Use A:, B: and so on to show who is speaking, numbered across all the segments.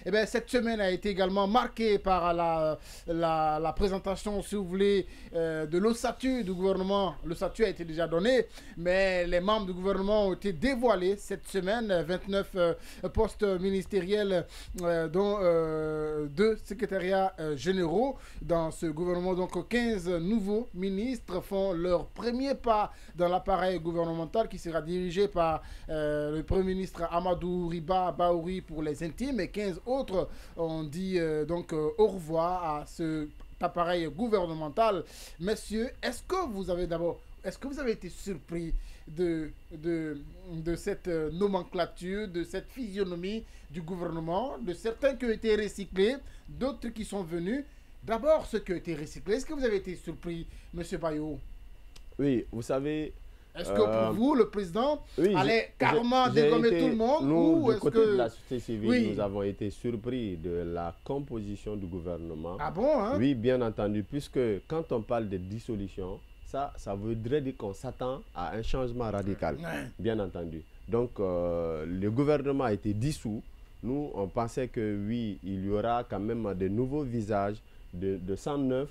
A: Eh bien, cette semaine a été également marquée par la présentation, si vous voulez, de l'ossature du gouvernement. L'ossature a été déjà donné, mais les membres du gouvernement ont été dévoilés cette semaine. 29 postes ministériels, dont 2 secrétariats généraux dans ce gouvernement. Donc 15 nouveaux ministres font leur premier pas dans l'appareil gouvernemental qui sera dirigé par le Premier ministre Amadou Riba Baouri pour les intimes, et 15 autres ont dit donc au revoir à cet appareil gouvernemental. Messieurs, est-ce que vous avez été surpris de cette nomenclature, de cette physionomie du gouvernement, de certains qui ont été recyclés, d'autres qui sont venus? D'abord, ceux qui ont été recyclés, est-ce que vous avez été surpris, M. Bayo?
B: Oui, vous savez...
A: Est-ce que pour vous, le président allait carrément dégommer tout le monde?
B: Nous, du côté de la société civile, nous avons été surpris de la composition du gouvernement.
A: Ah bon, hein?
B: Oui, bien entendu, puisque quand on parle de dissolution, ça voudrait dire qu'on s'attend à un changement radical, bien entendu. Donc, le gouvernement a été dissous. Nous, on pensait que oui, il y aura quand même de nouveaux visages, de 109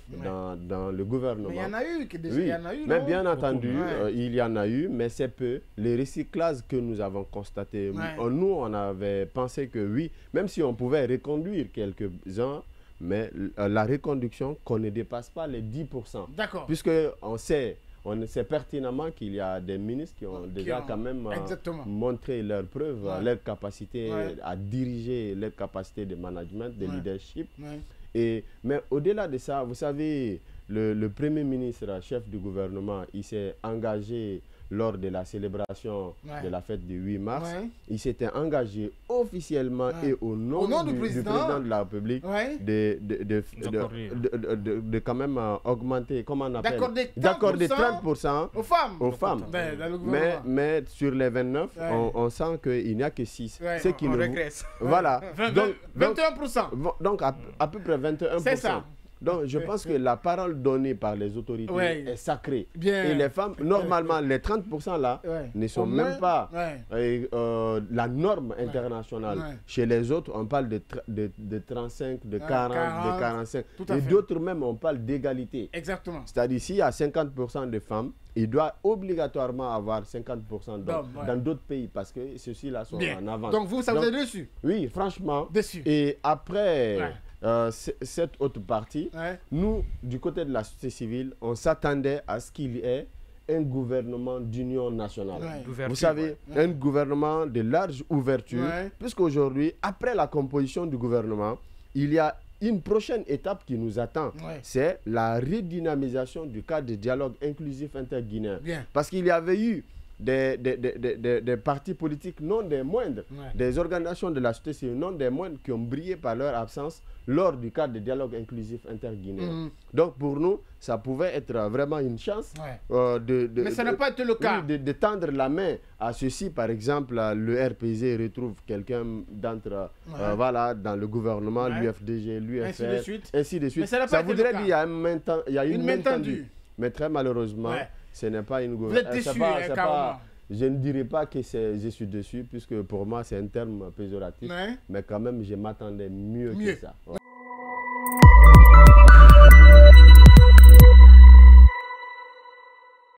B: dans le gouvernement. Mais
A: il y en a eu, déjà, il y en a eu,
B: mais
A: non?
B: bien entendu, il y en a eu, mais c'est peu. Les recyclages que nous avons constatés, nous, on avait pensé que oui, même si on pouvait reconduire quelques-uns, mais la reconduction, qu'on ne dépasse pas les 10%.
A: D'accord.
B: Puisqu'on sait pertinemment qu'il y a des ministres qui ont déjà quand même montré leurs preuves, leur capacité à diriger, leur capacité de management, de leadership. Mais au-delà de ça, vous savez, le Premier ministre, chef du gouvernement, il s'est engagé lors de la célébration de la fête du 8 mars. Il s'était engagé officiellement et au nom du président de la République de quand même augmenter, comment on appelle, d'accorder 30% aux femmes. Mais sur les 29, on sent qu'il n'y a que 6.
A: On régresse.
B: Voilà.
A: 21%.
B: Donc à peu près 21%. C'est ça. Donc, je pense que la parole donnée par les autorités est sacrée. Et les femmes, normalement, les 30% là ne sont même pas la norme internationale. Chez les autres, on parle de 35, de 40, de 45. Et d'autres même, on parle d'égalité.
A: Exactement.
B: C'est-à-dire, s'il y a 50% de femmes, il doit obligatoirement avoir 50% d'hommes dans d'autres pays parce que ceux-là sont en avance.
A: Donc, vous, ça vous est déçu?
B: Oui, franchement.
A: Déçu.
B: Et après... cette autre partie, nous, du côté de la société civile, on s'attendait à ce qu'il y ait un gouvernement d'union nationale. Vous savez, un gouvernement de large ouverture, puisqu'aujourd'hui, après la composition du gouvernement, il y a une prochaine étape qui nous attend. C'est la redynamisation du cadre de dialogue inclusif interguinéen. Parce qu'il y avait eu des partis politiques non des moindres, des organisations de la société civile non des moindres qui ont brillé par leur absence lors du cadre de dialogue inclusif interguinéen. Donc pour nous, ça pouvait être vraiment une chance
A: mais ça n'a pas été le cas.
B: De tendre la main à ceux-ci. Par exemple, le RPZ retrouve quelqu'un d'entre dans le gouvernement, l'UFDG, l'UFR, ainsi de suite. Ça voudrait dire qu'il y a une main tendue. Mais très malheureusement, ce n'est pas une
A: gouvernance. Vous êtes déçu,
B: je ne dirais pas que je suis dessus, puisque pour moi, c'est un terme péjoratif. Mais quand même, je m'attendais mieux que ça.